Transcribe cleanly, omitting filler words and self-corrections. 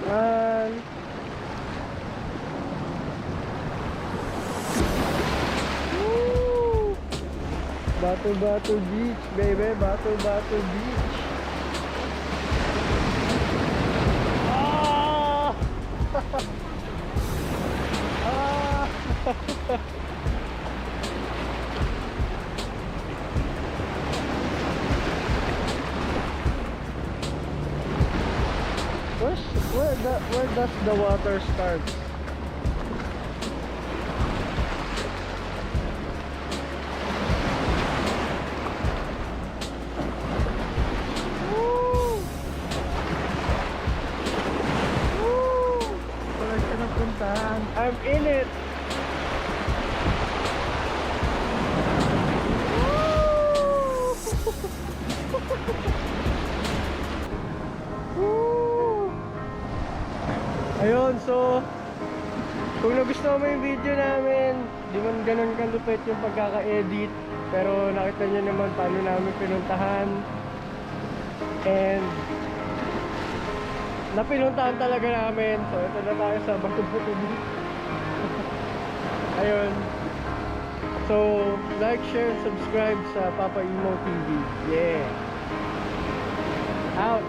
Man. Woo! Batu Beach, baby. Batu Beach. Ah! Ah! Where does the water start? Woo! Woo! Wala ka na puntahan. I'm in it. Woo! Ayun, so kung nagustuhan mo yung video namin, di man ganun kalupit yung pagkaka-edit, pero nakita nyo naman paano namin pinuntahan, and napinuntahan talaga namin. So ito na tayo sa Batu Beach. Ayun, so like, share, subscribe sa Papa Emo TV. Yeah, out.